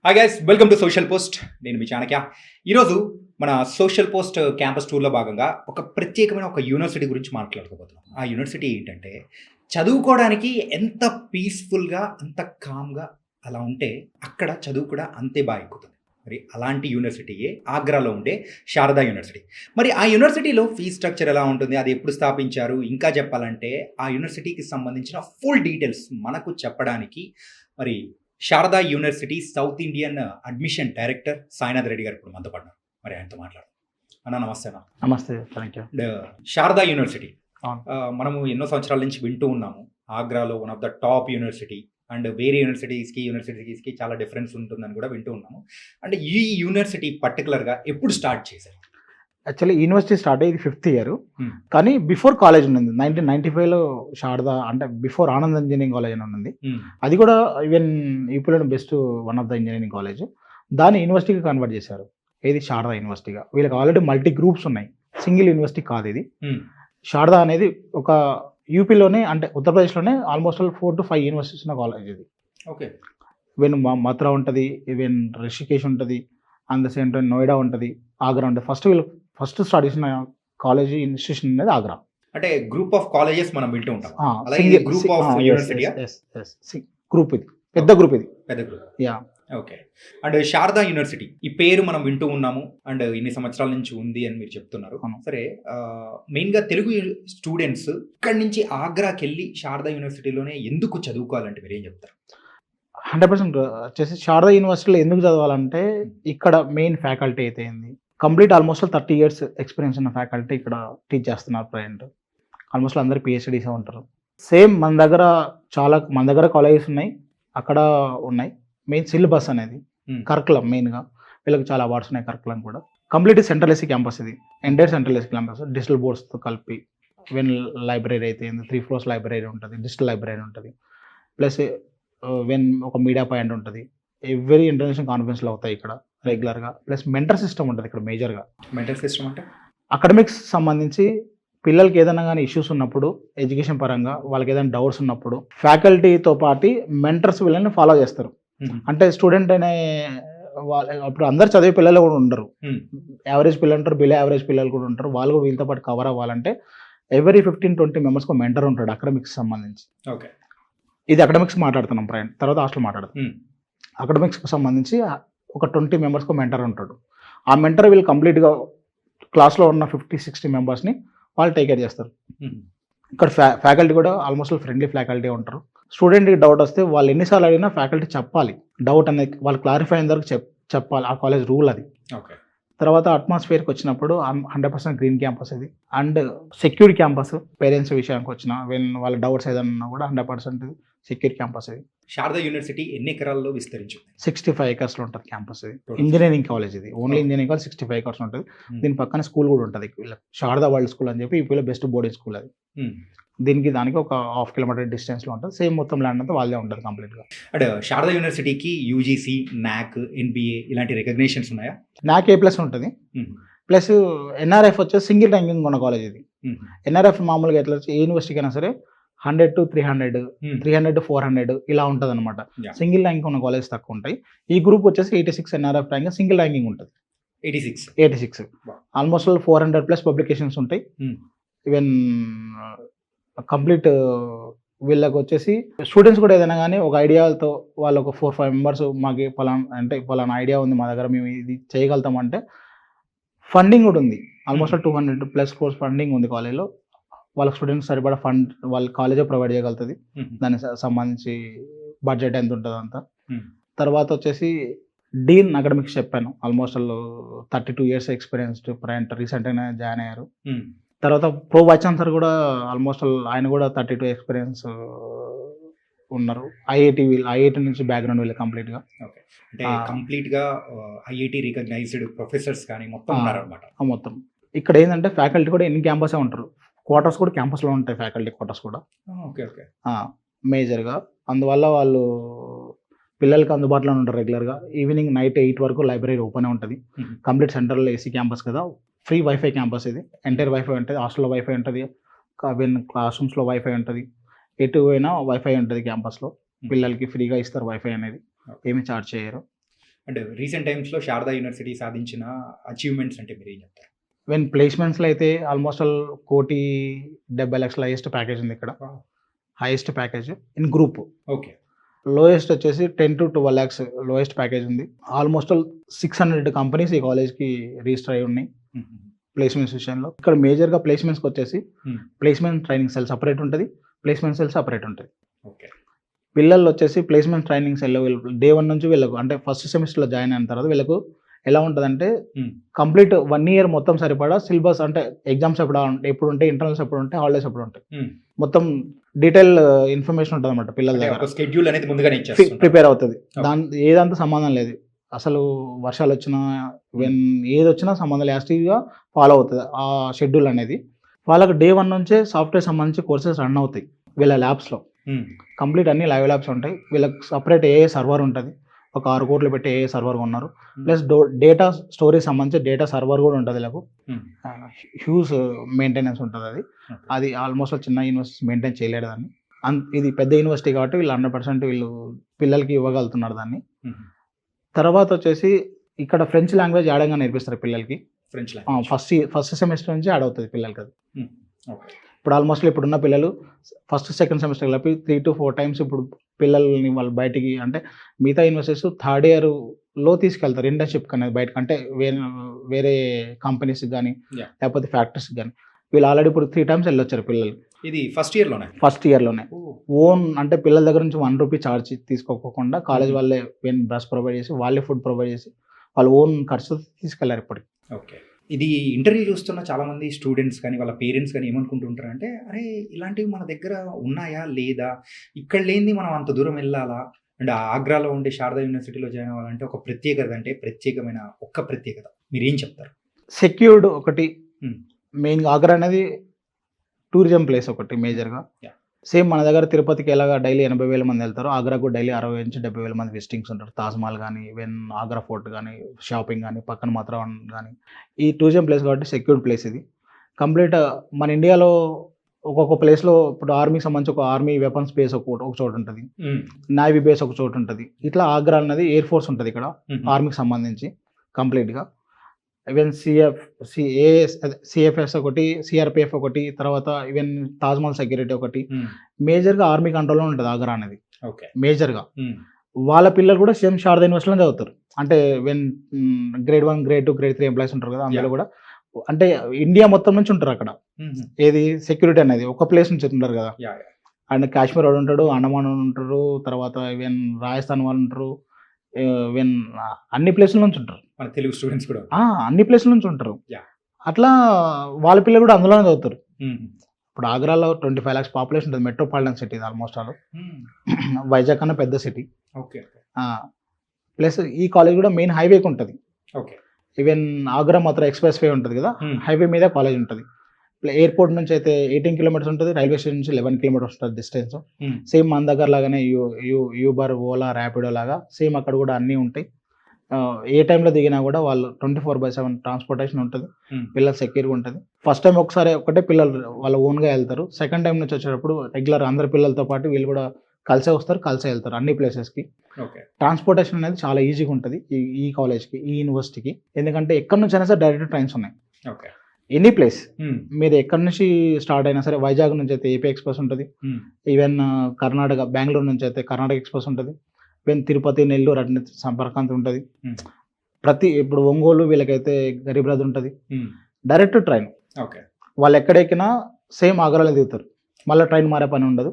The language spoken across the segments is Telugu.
Hi guys, welcome to social post. నేను మీ చాణక్య. ఈరోజు మన సోషల్ పోస్ట్ క్యాంపస్ టూర్లో భాగంగా ఒక ప్రత్యేకమైన ఒక యూనివర్సిటీ గురించి మాట్లాడుకోబోతున్నాం. ఆ యూనివర్సిటీ ఏంటంటే, చదువుకోవడానికి ఎంత పీస్ఫుల్గా, అంత కామ్గా అలా ఉంటే అక్కడ చదువు కూడా అంతే బాగా ఎక్కుతుంది. మరి అలాంటి యూనివర్సిటీయే ఆగ్రాలో ఉండే శారదా యూనివర్సిటీ. మరి ఆ యూనివర్సిటీలో ఫీజ్ స్ట్రక్చర్ ఎలా ఉంటుంది, అది ఎప్పుడు స్థాపించారు, ఇంకా చెప్పాలంటే ఆ యూనివర్సిటీకి సంబంధించిన ఫుల్ డీటెయిల్స్ మనకు చెప్పడానికి మరి Sharada university south Indian admission director Sainath Reddy గారు ఇప్పుడు మనతో పడ్డారు. మరి ఆయనతో మాట్లాడదాం. అన్న నమస్తే అన్న. నమస్తే, thank you. And Sharda university అవును. మనము ఎన్నో సంవత్సరాల నుంచి వింటూ ఉన్నాము. ఆగ్రాలో one of the top university and వేరే యూనివర్సిటీస్కి చాలా డిఫరెన్స్ ఉంటుందని కూడా వింటూ ఉన్నాము. అండ్ ఈ యూనివర్సిటీ పర్టికులర్గా ఎప్పుడు స్టార్ట్ చేశారు? యాక్చువల్లీ యూనివర్సిటీ స్టార్ట్ అయ్యి 5th ఇయర్, Hmm. కానీ బిఫోర్ కాలేజ్ ఉంది. 1995లో శారదా అంటే బిఫోర్ ఆనంద్ ఇంజనీరింగ్ కాలేజ్ అని ఉంది. అది కూడా ఈవెన్ యూపీలో best one of the engineering college. దాన్ని యూనివర్సిటీకి కన్వర్ట్ చేశారు. ఏది శారదా యూనివర్సిటీగా. వీళ్ళకి ఆల్రెడీ మల్టీ గ్రూప్స్ ఉన్నాయి, సింగిల్ యూనివర్సిటీ కాదు ఇది. శారదా అనేది ఒక యూపీలోనే అంటే ఉత్తరప్రదేశ్లోనే ఆల్మోస్ట్ 4 to 5 యూనివర్సిటీస్ ఉన్న కాలేజ్ ఇది. ఓకే. ఈవెన్ మథురా ఉంటుంది, ఈవెన్ రిషికేష్ ఉంటుంది, and the same time Noida ఉంటుంది, ఆగ్రా ఉంటుంది. ఫస్ట్ స్టార్ట్ చేసిన కాలేజ్ ఇన్స్టిట్యూషన్ అనేది ఆగ్రా. అంటే గ్రూప్ ఆఫ్ కాలేజెస్ మనం వింటూ ఉంటాం. గ్రూప్ ఆఫ్ యూనివర్సిటీ గ్రూప్ ఇది, పెద్ద గ్రూప్ ఇది. పెద్ద group. Yeah. Okay. And Sharda university ఈ పేరు మనం వింటూ ఉన్నాము అండ్ ఇన్ని సంవత్సరాల నుంచి ఉంది అని మీరు చెప్తున్నారు. అవును. సరే, మెయిన్గా తెలుగు స్టూడెంట్స్ ఇక్కడి నుంచి ఆగ్రాకి వెళ్ళి శారదా యూనివర్సిటీలోనే ఎందుకు చదువుకోవాలంటే మీరు ఏం చెప్తారు? 100% వచ్చేసి శారదా యూనివర్సిటీలో ఎందుకు చదవాలంటే ఇక్కడ మెయిన్ ఫ్యాకల్టీ అయితే ఏంది, కంప్లీట్ ఆల్మోస్ట్ 30 years ఎక్స్పీరియన్స్ ఉన్న ఫ్యాకల్టీ ఇక్కడ టీచ్ చేస్తున్నారు. ప్రజెంట్ ఆల్మోస్ట్ అందరూ పిహెచ్డీసే ఉంటారు. సేమ్ మన దగ్గర కాలేజెస్ ఉన్నాయి, అక్కడ ఉన్నాయి. మెయిన్ సిలబస్ అనేది కరికులం మెయిన్గా వీళ్ళకి చాలా అవార్డ్స్ ఉన్నాయి. కరికులం కూడా కంప్లీట్ సెంట్రల్ ఏసీ క్యాంపస్ ఇది. Entire central AC campus digital బోర్డ్స్తో కలిపి. వెన్ లైబ్రరీ అయితే 3 floors లైబ్రరీ ఉంటుంది, డిజిటల్ లైబ్రరీ ఉంటుంది. ప్లస్ వెన్ ఒక మీడియా పాయింట్ ఉంటుంది. ఎవ్రీ ఇంటర్నేషనల్ కాన్ఫరెన్స్లో అవుతాయి ఇక్కడ రెగ్యులర్గా. ప్లస్ మెంటర్ సిస్టమ్ ఉంటుంది ఇక్కడ మేజర్గా. మెంటల్ సిస్టమ్ అంటే అకాడమిక్స్ సంబంధించి పిల్లలకి ఏదైనా కానీ ఇష్యూస్ ఉన్నప్పుడు, ఎడ్యుకేషన్ పరంగా వాళ్ళకి ఏదైనా డౌట్స్ ఉన్నప్పుడు ఫ్యాకల్టీతో పాటు మెంటర్స్ వీళ్ళని ఫాలో చేస్తారు. అంటే స్టూడెంట్ అనే వాళ్ళు అప్పుడు అందరు చదివే పిల్లలు కూడా ఉండరు, యావరేజ్ పిల్లలు ఉంటారు, బిలో యావరేజ్ పిల్లలు కూడా ఉంటారు. వాళ్ళు కూడా వీళ్ళతో పాటు కవర్ అవ్వాలంటే ఎవరీ 15-20 మెంబర్స్కి మెంటర్ ఉంటాడు అకాడమిక్స్ సంబంధించి. ఓకే. ఇది అకాడమిక్స్ మాట్లాడుతున్నాం, తర్వాత హాస్టల్ మాట్లాడుతున్నాం. అకాడమిక్స్కి సంబంధించి ఒక 20 మెంబర్స్కి మెంటర్ ఉంటాడు. ఆ మెంటర్ వీళ్ళు కంప్లీట్గా క్లాస్లో ఉన్న 50-60 మెంబర్స్ని వాళ్ళు టేక్ కేర్ చేస్తారు. ఇక్కడ ఫ్యాకల్టీ కూడా ఆల్మోస్ట్ ఫ్రెండ్లీ ఫ్యాకల్టీ ఉంటారు. స్టూడెంట్కి డౌట్ వస్తే వాళ్ళు ఎన్నిసార్లు అడిగినా ఫ్యాకల్టీ చెప్పాలి. డౌట్ అనేది వాళ్ళు క్లారిఫై అయిన వరకు చెప్పాలి. ఆ కాలేజ్ రూల్ అది. ఓకే. తర్వాత అట్మాస్ఫియర్కి వచ్చినప్పుడు 100% గ్రీన్ క్యాంపస్ ఇది అండ్ సెక్యూర్ క్యాంపస్. పేరెంట్స్ విషయానికి వచ్చిన వాళ్ళ డౌట్స్ ఏదైనా ఉన్నా కూడా 100% సెక్యూర్ క్యాంపస్ ఇది. శారదా యూనివర్సిటీ ఎన్ని ఎకరాల్లో విస్తరించింది? 65 acres ఉంటుంది క్యాంపస్ ఇది. ఇంజనీరింగ్ కాలేజ్ ఇది. ఓన్లీ ఇంజనీరింగ్ కాలేజ్ 65 acres ఉంటుంది. దీని పక్కన స్కూల్ కూడా ఉంటుంది, శారదా వరల్డ్ స్కూల్ అని చెప్పి ఇప్పుడు బెస్ట్ బోర్డింగ్ స్కూల్ అది. దానికి ఒక 1/2 kilometer డిస్టెన్స్లో ఉంటుంది. సేమ్ మొత్తం ల్యాండ్ అంతా వాళ్ళదే ఉంటుంది కంప్లీట్గా. అంటే శారదా యూనివర్సిటీకి యూజీసీ, నాక్, ఎన్బిఏ ఇలాంటి రికగ్నేషన్స్ ఉన్నాయా? నాకు A+ ఉంటుంది. ప్లస్ ఎన్ఆర్ఎఫ్ వచ్చేసి సింగిల్ ర్యాంకింగ్ ఉన్న కాలేజ్ ఇది. ఎన్ఆర్ఎఫ్ మామూలుగా ఎట్లా ఏ యూనివర్సిటీకి అయినా సరే 100 to 300, 300 to 400 ఇలా ఉంటుంది అనమాట. సింగిల్ ర్యాంకింగ్ ఉన్న కాలేజ్ తక్కువ ఉంటాయి. ఈ గ్రూప్ వచ్చేసి 86 ఎన్ఆర్ఎఫ్ ర్యాంకింగ్, సింగిల్ ర్యాంకింగ్ ఉంటుంది 86. ఆల్మోస్ట్ 400+ పబ్లికేషన్స్ ఉంటాయి. ఈవెన్ కంప్లీట్ వీళ్ళకి వచ్చేసి స్టూడెంట్స్ కూడా ఏదైనా కానీ ఒక ఐడియాతో వాళ్ళు ఒక 4-5 మెంబర్స్ మాకు పలానా ఐడియా ఉంది మా దగ్గర, మేము ఇది చేయగలుగుతామంటే ఫండింగ్ కూడా ఉంది. ఆల్మోస్ట్ 200+ crores ఫండింగ్ ఉంది కాలేజ్లో. వాళ్ళ స్టూడెంట్స్ సరిపడా ఫండ్ వాళ్ళ కాలేజే ప్రొవైడ్ చేయగలుగుతుంది. దానికి సంబంధించి బడ్జెట్ ఎంత ఉంటుంది అంతా. తర్వాత వచ్చేసి డీన్ అకాడమిక్స్ చెప్పాను. ఆల్మోస్ట్ 32 years ఎక్స్పీరియన్స్ రీసెంట్గానే జాయిన్ అయ్యారు. తర్వాత ప్రో వైస్ ఛాన్సలర్ కూడా ఆల్మోస్ట్ ఆయన కూడా 32 ఎక్స్పీరియన్స్ ఉన్నారు. ఐఐటి నుంచి బ్యాక్గ్రౌండ్ వీళ్ళు కంప్లీట్గా. అంటే కంప్లీట్గా ఐఐటి రికగ్నైజ్డ్ ప్రొఫెసర్స్ కానీ మొత్తం ఉన్నారన్నమాట. మొత్తం ఇక్కడ ఏంటంటే ఫ్యాకల్టీ కూడా ఎన్ని క్యాంపసే ఉంటారు. క్వార్టర్స్ కూడా క్యాంపస్లో ఉంటాయి, ఫ్యాకల్టీ క్వార్టర్స్ కూడా. Okay okay. మేజర్గా అందువల్ల వాళ్ళు పిల్లలకి అందుబాటులో ఉంటారు రెగ్యులర్గా. ఈవినింగ్ నైట్ 8 వరకు లైబ్రరీ ఓపెన్ ఉంటుంది. కంప్లీట్ సెంట్రల్ ఏసీ క్యాంపస్ కదా, ఫ్రీ వైఫై క్యాంపస్ ఇది. ఎంటైర్ వైఫై ఉంటుంది, హాస్టల్లో వైఫై ఉంటుంది, క్లాస్ రూమ్స్లో వైఫై ఉంటుంది, ఎటు పోయినా వైఫై ఉంటుంది క్యాంపస్లో. పిల్లలకి ఫ్రీగా ఇస్తారు వైఫై అనేది, ఏమి ఛార్జ్ చేయరు. అండ్ రీసెంట్ టైమ్స్లో శారదా యూనివర్సిటీ సాధించిన అచీవ్మెంట్స్ అంటే మీరు ఏం చెప్తారు? వెన్ ప్లేస్మెంట్స్లో అయితే ఆల్మోస్ట్ ఆల్ 1,70,00,000 హైయెస్ట్ ప్యాకేజ్ ఉంది ఇక్కడ. Wow. Highest package in group. Okay. Lowest వచ్చేసి 10 to 12 lakhs లోయెస్ట్ ప్యాకేజ్ ఉంది. ఆల్మోస్ట్ ఆల్ 600 కంపెనీస్ ఈ కాలేజ్కి రిజిస్టర్ అయి ఉన్నాయి ప్లేస్మెంట్స్ విషయంలో. ఇక్కడ మేజర్గా ప్లేస్మెంట్స్కి వచ్చేసి ప్లేస్మెంట్ ట్రైనింగ్ సెల్ సపరేట్ ఉంటుంది, ప్లేస్మెంట్ సెల్ సపరేట్ ఉంటుంది. ఓకే. పిల్లలు వచ్చేసి ప్లేస్మెంట్ ట్రైనింగ్ సెల్ వీళ్ళు డే 1 నుంచి వీళ్ళకు అంటే ఫస్ట్ సెమిస్టర్లో జాయిన్ అయిన తర్వాత వీళ్ళకు ఎలా ఉంటుందంటే కంప్లీట్ 1 year మొత్తం సరిపడా సిలబస్ అంటే ఎగ్జామ్స్ ఎప్పుడు ఉంటాయి, ఇంటర్నల్స్ ఎప్పుడు ఉంటాయి, హాలిడేస్ ఎప్పుడు ఉంటాయి, మొత్తం డీటెయిల్ ఇన్ఫర్మేషన్ ఉంటుంది అనమాట పిల్లల దగ్గర. షెడ్యూల్ అనేది ముందుగానే ప్రిపేర్ అవుతుంది. ఏదంతా సంబంధం లేదు, అసలు వర్షాలు వచ్చినా ఏది వచ్చినా సంబంధం లేదు, యాక్టివ్గా ఫాలో అవుతుంది ఆ షెడ్యూల్ అనేది. వాళ్ళకి డే 1 నుంచే సాఫ్ట్వేర్ సంబంధించి కోర్సెస్ రన్ అవుతాయి వీళ్ళ ల్యాబ్స్లో. కంప్లీట్ అన్ని లైవ్ ల్యాబ్స్ ఉంటాయి. వీళ్ళకి సపరేట్ ఏ సర్వర్ ఉంటుంది, ఒక 6 కోట్లు పెట్టి ఏ సర్వర్ ఉన్నారు. ప్లస్ డేటా స్టోరేజ్ సంబంధించి డేటా సర్వర్ కూడా ఉంటుంది వీళ్ళకు. హ్యూజ్ మెయింటెనెన్స్ ఉంటుంది. అది ఆల్మోస్ట్ చిన్న యూనివర్సిటీ మెయింటైన్ చేయలేడు దాన్ని. ఇది పెద్ద యూనివర్సిటీ కాబట్టి వీళ్ళు 100% వీళ్ళు పిల్లలకి ఇవ్వగలుగుతున్నారు దాన్ని. తర్వాత వచ్చేసి ఇక్కడ ఫ్రెంచ్ లాంగ్వేజ్ యాడంగా నేర్పిస్తారు పిల్లలకి. ఫ్రెంచ్ ఫస్ట్ సెమిస్టర్ నుంచి యాడ్ అవుతుంది పిల్లలకి అది. ఓకే. ఇప్పుడు ఆల్మోస్ట్ ఇప్పుడున్న పిల్లలు ఫస్ట్ సెకండ్ సెమిస్టర్ కలిపి 3 to 4 times ఇప్పుడు పిల్లల్ని వాళ్ళు బయటికి అంటే మిగతా యూనివర్సిటీస్ 3rd yearలో తీసుకెళ్తారు ఇంటర్న్షిప్ అనేది బయటకు, అంటే వేరే కంపెనీస్కి కానీ లేకపోతే ఫ్యాక్టరీస్కి కానీ. వీళ్ళు ఆల్రెడీ ఇప్పుడు 3 times వెళ్ళొచ్చారు పిల్లలు. ఇది ఫస్ట్ ఇయర్లోనే ఓన్ అంటే పిల్లల దగ్గర నుంచి 1 rupee ఛార్జ్ తీసుకోకుండా కాలేజ్ వాళ్ళే బస్ ప్రొవైడ్ చేసి వాళ్ళే ఫుడ్ ప్రొవైడ్ చేసి వాళ్ళు ఓన్ ఖర్చు తీసుకెళ్లారు ఇప్పటికి. ఓకే. ఇది ఇంటర్వ్యూ చూస్తున్న చాలామంది స్టూడెంట్స్ కానీ వాళ్ళ పేరెంట్స్ కానీ ఏమనుకుంటుంటారంటే, అరే ఇలాంటివి మన దగ్గర ఉన్నాయా లేదా, ఇక్కడ లేనిది మనం అంత దూరం వెళ్ళాలా, అండ్ ఆగ్రాలో ఉండే శారదా యూనివర్సిటీలో జాయిన్ అవ్వాలంటే ఒక ప్రత్యేకత, అంటే ప్రత్యేకమైన ఒక్క ప్రత్యేకత మీరు ఏం చెప్తారు? సెక్యూర్డ్ ఒకటి మెయిన్గా. ఆగ్రా అనేది టూరిజం ప్లేస్ ఒకటి మేజర్గా. సేమ్ మన దగ్గర తిరుపతికి ఎలాగా డైలీ 80,000 మంది వెళ్తారు, ఆగ్రాకు డైలీ 60,000 నుంచి 70,000 మంది విజిటింగ్స్ ఉంటారు. తాజ్మహల్ కానీ ఆగ్రా ఫోర్ట్ కానీ షాపింగ్ కానీ పక్కన మాత్రం కానీ ఈ టూరిజం ప్లేస్ కాబట్టి సెక్యూర్డ్ ప్లేస్ ఇది. కంప్లీట్ మన ఇండియాలో ఒక్కొక్క ప్లేస్లో ఇప్పుడు ఆర్మీకి సంబంధించి ఒక ఆర్మీ వెపన్స్ బేస్ ఒక చోటు ఉంటుంది, నేవీ బేస్ ఒక చోటు ఉంటుంది. ఇట్లా ఆగ్రా అనేది ఎయిర్ ఫోర్స్ ఉంటుంది ఇక్కడ ఆర్మీకి సంబంధించి కంప్లీట్గా. ఈవెన్ సిఎఫ్ఎస్ ఒకటి, సిఆర్పిఎఫ్ ఒకటి, తర్వాత ఈవెన్ తాజ్మహల్ సెక్యూరిటీ ఒకటి. మేజర్గా ఆర్మీ కంట్రోల్లో ఉంటుంది ఆగ్రా అనేది మేజర్గా. వాళ్ళ పిల్లలు కూడా సేమ్ శారదా యూనివర్సిటీలో చదువుతారు. అంటే grade 1, grade 2, grade 3 ఎంప్లాయీస్ ఉంటారు కదా, అందులో కూడా అంటే ఇండియా మొత్తం నుంచి ఉంటారు అక్కడ. ఏది సెక్యూరిటీ అనేది ఒక ప్లేస్ నుంచి ఉంటారు కదా. అండ్ కాశ్మీర్ వాడు ఉంటాడు, అండమాన్ ఉంటారు, తర్వాత ఈవెన్ రాజస్థాన్ వాళ్ళు ఉంటారు, ఈవెన్ అన్ని ప్లేసుల నుంచి ఉంటారు. మన తెలుగు స్టూడెంట్స్ కూడా అన్ని ప్లేసుల నుంచి ఉంటారు. అట్లా వాళ్ళ పిల్లలు కూడా అందులోనే చదువుతారు. ఇప్పుడు ఆగ్రాలో 25 lakhs పాపులేషన్ ఉంటుంది, metropolitan city almost all. Vizag కన్నా పెద్ద సిటీ. ప్లస్ ఈ కాలేజ్ కూడా మెయిన్ హైవేకి ఉంటుంది. ఈవెన్ ఆగ్రా మాత్రం ఎక్స్ప్రెస్ వే ఉంటుంది కదా, హైవే మీద కాలేజ్ ఉంటుంది. ఎయిర్పోర్ట్ నుంచి అయితే 18 kilometers ఉంటుంది, రైల్వే స్టేషన్ నుంచి 11 kilometers ఉంటుంది డిస్టెన్స్. సేమ్ మన దగ్గర లాగానే యూబర్, ఓలా, ర్యాపిడో లాగా సేమ్ అక్కడ కూడా అన్నీ ఉంటాయి. ఏ టైంలో దిగినా కూడా వాళ్ళు 24/7 ట్రాన్స్పోర్టేషన్ ఉంటుంది. పిల్లలు సెక్యూర్గా ఉంటుంది. ఫస్ట్ టైం ఒకటే పిల్లలు వాళ్ళ ఓన్గా వెళ్తారు. సెకండ్ టైం నుంచి వచ్చేటప్పుడు రెగ్యులర్ అందరి పిల్లలతో పాటు వీళ్ళు కూడా కలిసే వస్తారు, కలిసే వెళ్తారు అన్ని ప్లేసెస్కి. ట్రాన్స్పోర్టేషన్ అనేది చాలా ఈజీగా ఉంటుంది ఈ కాలేజ్కి, ఈ యూనివర్సిటీకి. ఎందుకంటే ఎక్కడి నుంచి అయినా సరే డైరెక్ట్ ట్రైన్స్ ఉన్నాయి. ఎనీ ప్లేస్ మీరు ఎక్కడి నుంచి స్టార్ట్ అయినా సరే, వైజాగ్ నుంచి అయితే ఏపీ ఎక్స్ప్రెస్ ఉంటుంది. ఈవెన్ కర్ణాటక బెంగళూరు నుంచి అయితే కర్ణాటక ఎక్స్ప్రెస్ ఉంటుంది. ఈవెన్ తిరుపతి, నెల్లూరు అన్ని సంపర్కాంతి ఉంటుంది. ఇప్పుడు ఒంగోలు వీళ్ళకైతే గరీబ్ రథ్ ఉంటుంది, డైరెక్ట్ ట్రైన్. వాళ్ళు ఎక్కడెక్కినా సేమ్ ఆగ్రాలో దిగుతారు, మళ్ళీ ట్రైన్ మారే పని ఉండదు.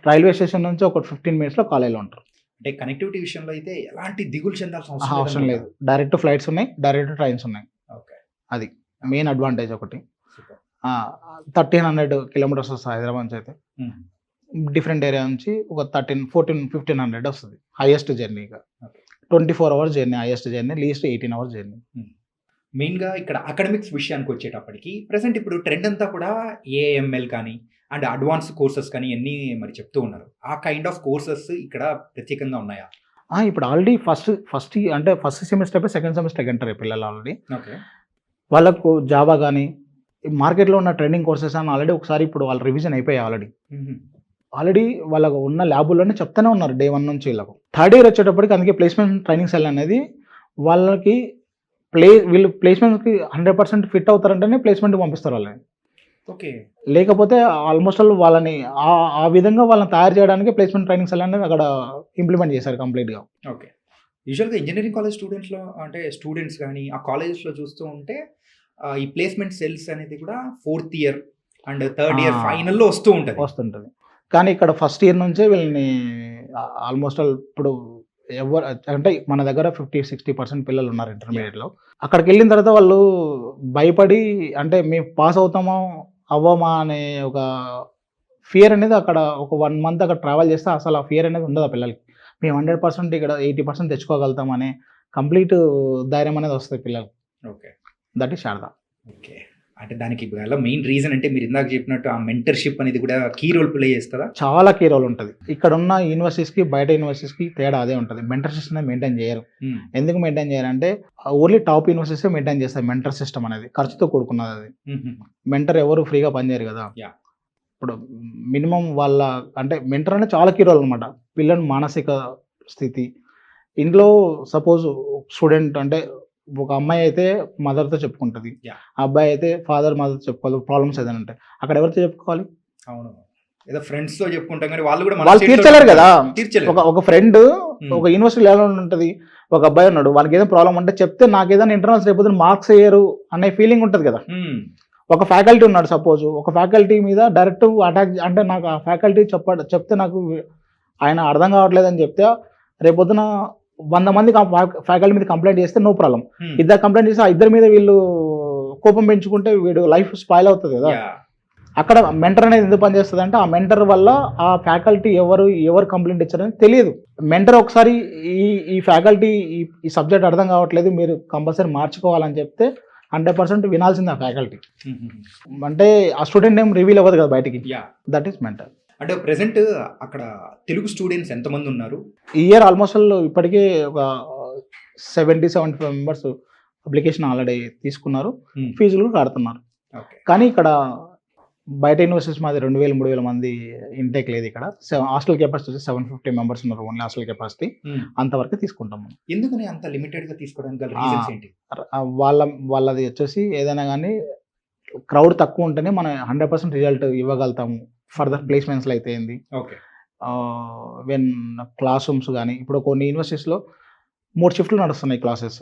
రైల్వే స్టేషన్ నుంచి ఒక 15 minutes కాలేజీలో ఉంటారు. అంటే కనెక్టివిటీ విషయంలో అయితే ఎలాంటి దిగులు చెందాల్సిన అవసరం లేదు. డైరెక్ట్ ఫ్లైట్స్ ఉన్నాయి, డైరెక్ట్ ట్రైన్స్ ఉన్నాయి. అది మెయిన్ అడ్వాంటేజ్ ఒకటి. 1300 kilometers వస్తుంది హైదరాబాద్ నుంచి అయితే. డిఫరెంట్ ఏరియా నుంచి ఒక 1500 వస్తుంది హైయెస్ట్ జర్నీగా. 24 hours journey highest journey, least 18 hours journey. మెయిన్గా ఇక్కడ అకాడమిక్స్ విషయానికి వచ్చేటప్పటికి ప్రెసెంట్ ఇప్పుడు ట్రెండ్ అంతా కూడా ఏఎంఎల్ కానీ అండ్ అడ్వాన్స్ కోర్సెస్ కానీ అన్నీ మరి చెప్తూ ఉన్నారు. ఆ కైండ్ ఆఫ్ కోర్సెస్ ఇక్కడ ప్రత్యేకంగా ఉన్నాయా? ఇప్పుడు ఆల్రెడీ ఫస్ట్ అంటే ఫస్ట్ సెమిస్టర్ అయిపోయి సెకండ్ సెమిస్టర్కి ఎంటర్ అయ్యి పిల్లలు ఆల్రెడీ. వాళ్ళకు జావా కానీ మార్కెట్లో ఉన్న ట్రైనింగ్ కోర్సెస్ అని ఆల్రెడీ ఒకసారి ఇప్పుడు వాళ్ళు రివిజన్ అయిపోయాయి. ఆల్రెడీ వాళ్ళకు ఉన్న ల్యాబుల్లోనే చెప్తూనే ఉన్నారు డే 1 నుంచి వీళ్ళకు. థర్డ్ ఇయర్ వచ్చేటప్పటికి అందుకే ప్లేస్మెంట్ ట్రైనింగ్ సెల్ అనేది వాళ్ళకి వీళ్ళు ప్లేస్మెంట్కి 100% ఫిట్ అవుతారంటేనే ప్లేస్మెంట్కి పంపిస్తారు వాళ్ళని. ఓకే. లేకపోతే ఆల్మోస్ట్ ఆల్ వాళ్ళని ఆ విధంగా వాళ్ళని తయారు చేయడానికి ప్లేస్మెంట్ ట్రైనింగ్ సెల్ అనేది అక్కడ ఇంప్లిమెంట్ చేశారు కంప్లీట్గా. ఓకే. యూజువల్గా ఇంజనీరింగ్ కాలేజ్ స్టూడెంట్స్లో అంటే స్టూడెంట్స్ కానీ ఆ కాలేజెస్లో చూస్తూ ఉంటే ఈ ప్లేస్మెంట్ సెల్స్ అనేది కూడా 4th year and 3rd year ఫైనల్లో వస్తుంటుంది. కానీ ఇక్కడ ఫస్ట్ ఇయర్ నుంచే వీళ్ళని ఆల్మోస్ట్ ఆల్ ఇప్పుడు ఎవరు అంటే మన దగ్గర 50-60% పిల్లలు ఉన్నారు ఇంటర్మీడియట్లో. అక్కడికి వెళ్ళిన తర్వాత వాళ్ళు భయపడి అంటే మేము పాస్ అవుతామో అవ్వమా అనే ఒక ఫియర్ అనేది అక్కడ ఒక 1 మంత్ అక్కడ ట్రావెల్ చేస్తే అసలు ఆ ఫియర్ అనేది ఉండదు ఆ పిల్లలకి. మేము 100% ఇక్కడ 80% తెచ్చుకోగలుగుతాం అనే కంప్లీట్ ధైర్యం అనేది వస్తుంది పిల్లలు. Okay. That is Sharada. Okay. అంటే దానికి గల మెయిన్ రీజన్ అంటే మీరు ఇందాక చెప్పినట్టు ఆ మెంటర్షిప్ అనేది కూడా కీ రోల్ ప్లే చేస్తుందా? చాలా కీ రోల్ ఉంటుంది. ఇక్కడ ఉన్న యూనివర్సిటీస్కి బయట యూనివర్సిటీస్కి తేడా అదే ఉంటుంది. మెంటర్ సిస్టమ్ అనేది మెయింటైన్ చేయరు. ఎందుకు మెయింటైన్ చేయాలంటే ఓన్లీ టాప్ యూనివర్సిటీస్ మెయింటైన్ చేస్తాయి మెంటర్ సిస్టమ్ అనేది. ఖర్చుతో కూడుకున్నది అది. మెంటర్ ఎవరు ఫ్రీగా పనిచేయరు కదా. ఇప్పుడు మినిమం వాళ్ళ అంటే మెంటర్ అనేది చాలా కీ రోల్ అనమాట. పిల్లల మానసిక స్థితి, ఇంట్లో సపోజ్ స్టూడెంట్ అంటే ఒక అమ్మాయి అయితే మదర్తో చెప్పుకుంటుంది, ఆ అబ్బాయి అయితే ఫాదర్ మదర్తో చెప్పుకోవాలి. ప్రాబ్లమ్స్ ఏదైనా ఉంటాయి అక్కడ ఎవరితో చెప్పుకోవాలి? అవును, ఏదో ఫ్రెండ్స్ తో చెప్పుకుంటాం కానీ వాళ్ళు కూడా వాళ్ళు తీర్చలేరు కదా. ఒక ఫ్రెండ్ ఒక యూనివర్సిటీ ఎలా ఉంటుంది, ఒక అబ్బాయి ఉన్నాడు వాళ్ళకి ఏదో ప్రాబ్లం అంటే చెప్తే నాకు ఏదైనా ఇంటర్నల్స్ రేపు మార్క్స్ వేయరు అనే ఫీలింగ్ ఉంటుంది కదా. ఒక ఫ్యాకల్టీ ఉన్నాడు సపోజ్, ఒక ఫ్యాకల్టీ మీద డైరెక్ట్ అటాక్ అంటే నాకు ఆ ఫ్యాకల్టీ చెప్తే నాకు ఆయన అర్థం కావట్లేదు అని చెప్తే రేపొద్దున 100 మంది ఫ్యాకల్టీ మీద కంప్లైంట్ చేస్తే నో ప్రాబ్లం. ఇద్దరు కంప్లైంట్ చేస్తే ఆ ఇద్దరి మీద వీళ్ళు కోపం పెంచుకుంటే వీడు లైఫ్ స్పాయిల్ అవుతుంది కదా. అక్కడ మెంటర్ అనేది ఎందుకు పనిచేస్తుంది అంటే ఆ మెంటర్ వల్ల ఆ ఫ్యాకల్టీ ఎవరు కంప్లైంట్ ఇచ్చారని తెలియదు. మెంటర్ ఒకసారి ఈ ఫ్యాకల్టీ ఈ సబ్జెక్ట్ అర్థం కావట్లేదు మీరు కంపల్సరీ మార్చుకోవాలని చెప్తే 100% వినాల్సింది ఆ ఫ్యాకల్టీ. అంటే ఆ స్టూడెంట్ ఏం రివీల్ అవ్వదు కదా బయటికి. That is mentor. అంటే ప్రెసెంట్ అక్కడ తెలుగు స్టూడెంట్స్ ఎంతమంది ఉన్నారు? ఈ ఇయర్ ఆల్మోస్ట్ ఇప్పటికే ఒక 70-75 మెంబర్స్ అప్లికేషన్ ఆల్రెడీ తీసుకున్నారు, ఫీజులు కడుతున్నారు. కానీ ఇక్కడ బయట యూనివర్సిటీస్ మాది 2000-3000 మంది ఇంటేక్ లేదు. ఇక్కడ హాస్టల్ కెపాసిటీ వచ్చి 750 మెంబర్స్ ఉన్నారు ఓన్లీ హాస్టల్ కెపాసిటీ. అంతవరకు తీసుకుంటాం. ఎందుకని అంత లిమిటెడ్ గా తీసుకోవడానికి గల రీజన్స్ ఏంటి? వాళ్ళది వచ్చేసి ఏదైనా కానీ క్రౌడ్ తక్కువ ఉంటేనే మనం 100% రిజల్ట్ ఇవ్వగలుగుతాము. ఫర్దర్ ప్లేస్మెంట్స్లో అయితే ఏంది, వెన్ క్లాస్ రూమ్స్ కానీ ఇప్పుడు కొన్ని యూనివర్సిటీస్లో 3 షిఫ్ట్లు నడుస్తున్నాయి క్లాసెస్.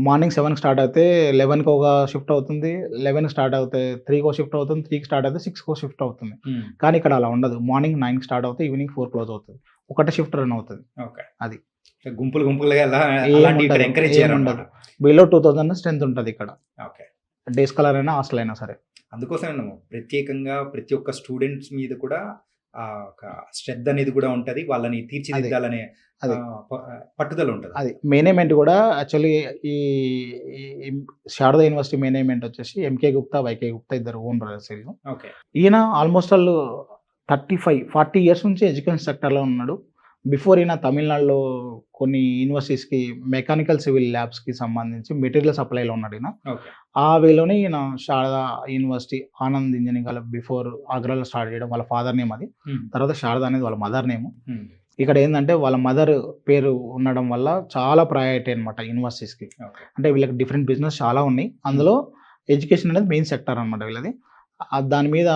మార్నింగ్ 7కి స్టార్ట్ అయితే 11కి ఒక షిఫ్ట్ అవుతుంది, 11కి స్టార్ట్ అవుతే 3కి షిఫ్ట్ అవుతుంది, 3కి స్టార్ట్ అయితే 6కి షిఫ్ట్ అవుతుంది. కానీ ఇక్కడ అలా ఉండదు. మార్నింగ్ 9కి స్టార్ట్ అవుతే ఈవినింగ్ 4 క్లోజ్ అవుతుంది. ఒకటే షిఫ్ట్ రన్ అవుతుంది. అది గుంపులుగా ఉండదు. బిలో 2000 స్ట్రెంత్ ఉంటుంది ఇక్కడ. డే స్కాలర్ అయినా హాస్టల్ అయినా సరే. అందుకోసం ప్రత్యేకంగా ప్రతి ఒక్క స్టూడెంట్స్ మీద కూడా ఒక శ్రద్ధ అనేది కూడా ఉంటుంది, వాళ్ళని తీర్చిదిద్దాలనే పట్టుదల ఉంటుంది. అది మేనేజ్మెంట్ కూడా యాక్చువల్లీ ఈ శారదా యూనివర్సిటీ మేనేజ్మెంట్ వచ్చేసి ఎంకే గుప్తా, వైకే గుప్తా ఇద్దరు ఓన్ బ్రదర్స్. ఈయన ఆల్మోస్ట్ వాళ్ళు 35-40 ఇయర్స్ నుంచి ఎడ్యుకేషన్ సెక్టర్లో ఉన్నాడు. బిఫోర్ ఈయన తమిళనాడులో కొన్ని యూనివర్సిటీస్కి మెకానికల్ సివిల్ ల్యాబ్స్కి సంబంధించి మెటీరియల్ సప్లైలో ఉన్నాడు ఈయన. ఆ వేలోనే ఈయన Sharda university Anand engineering college before ఆగ్రాలో స్టార్ట్ చేయడం. వాళ్ళ ఫాదర్ నేమ్ అది, తర్వాత శారదా అనేది వాళ్ళ మదర్ నేమ్. ఇక్కడ ఏంటంటే వాళ్ళ మదర్ పేరు ఉండడం వల్ల చాలా ప్రయారిటీ అనమాట యూనివర్సిటీస్కి. అంటే వీళ్ళకి డిఫరెంట్ బిజినెస్ చాలా ఉన్నాయి, అందులో ఎడ్యుకేషన్ అనేది మెయిన్ సెక్టర్ అనమాట వీళ్ళది. దాని మీద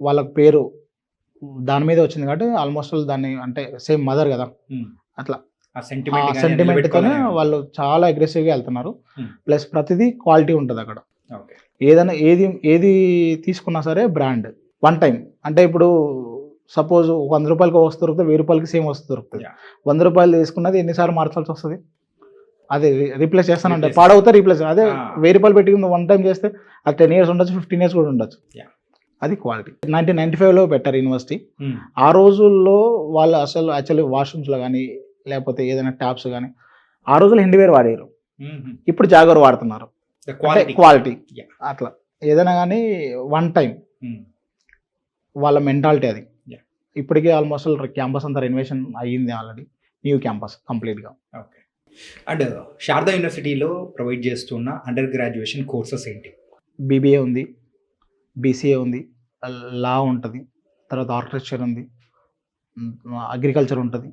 వాళ్ళ పేరు దాని మీద వచ్చింది కాబట్టి ఆల్మోస్ట్ దాన్ని అంటే సేమ్ మదర్ కదా, అట్లా సెంటిమెంట్తోనే వాళ్ళు చాలా అగ్రెసివ్గా వెళ్తున్నారు. ప్లస్ ప్రతిదీ క్వాలిటీ ఉంటుంది అక్కడ. ఏదైనా ఏది తీసుకున్నా సరే బ్రాండ్ వన్ టైం. అంటే ఇప్పుడు సపోజ్ 100 రూపాయలకి వస్తు దొరుకుతుంది, 1000 రూపాయలకి సేమ్ వస్తు దొరుకుతుంది. 100 రూపాయలు తీసుకున్నది ఎన్నిసార్లు మార్చాల్సి వస్తుంది? అదే రీప్లేస్ చేస్తానంటే పాడవుతా రీప్లేస్. అదే 1000 రూపాయలు పెట్టుకుంది వన్ టైం చేస్తే అది 10 years ఉండొచ్చు, 15 years కూడా ఉండొచ్చు. అది క్వాలిటీ. 1995లో పెట్టారు యూనివర్సిటీ. ఆ రోజుల్లో వాళ్ళు అసలు యాక్చువల్లీ వాష్రూమ్స్లో కానీ లేకపోతే ఏదైనా ట్యాప్స్ కానీ ఆ రోజుల్లో హిందీవేర్ వాడారు, ఇప్పుడు జాగర్ వాడుతున్నారు. క్వాలిటీ అట్లా ఏదైనా కానీ వన్ టైం వాళ్ళ మెంటాలిటీ అది. ఇప్పటికే ఆల్మోస్ట్ క్యాంపస్ అంతా రెనోవేషన్ అయ్యింది ఆల్రెడీ, న్యూ క్యాంపస్ కంప్లీట్గా. అండ్ శారదా యూనివర్సిటీలో ప్రొవైడ్ చేస్తున్న అండర్ గ్రాడ్యుయేషన్ కోర్సెస్ ఏంటి? బీబీఏ ఉంది, బీసీఏ ఉంది, లా ఉంటుంది, తర్వాత ఆర్కిటెక్చర్ ఉంది, అగ్రికల్చర్ ఉంటుంది,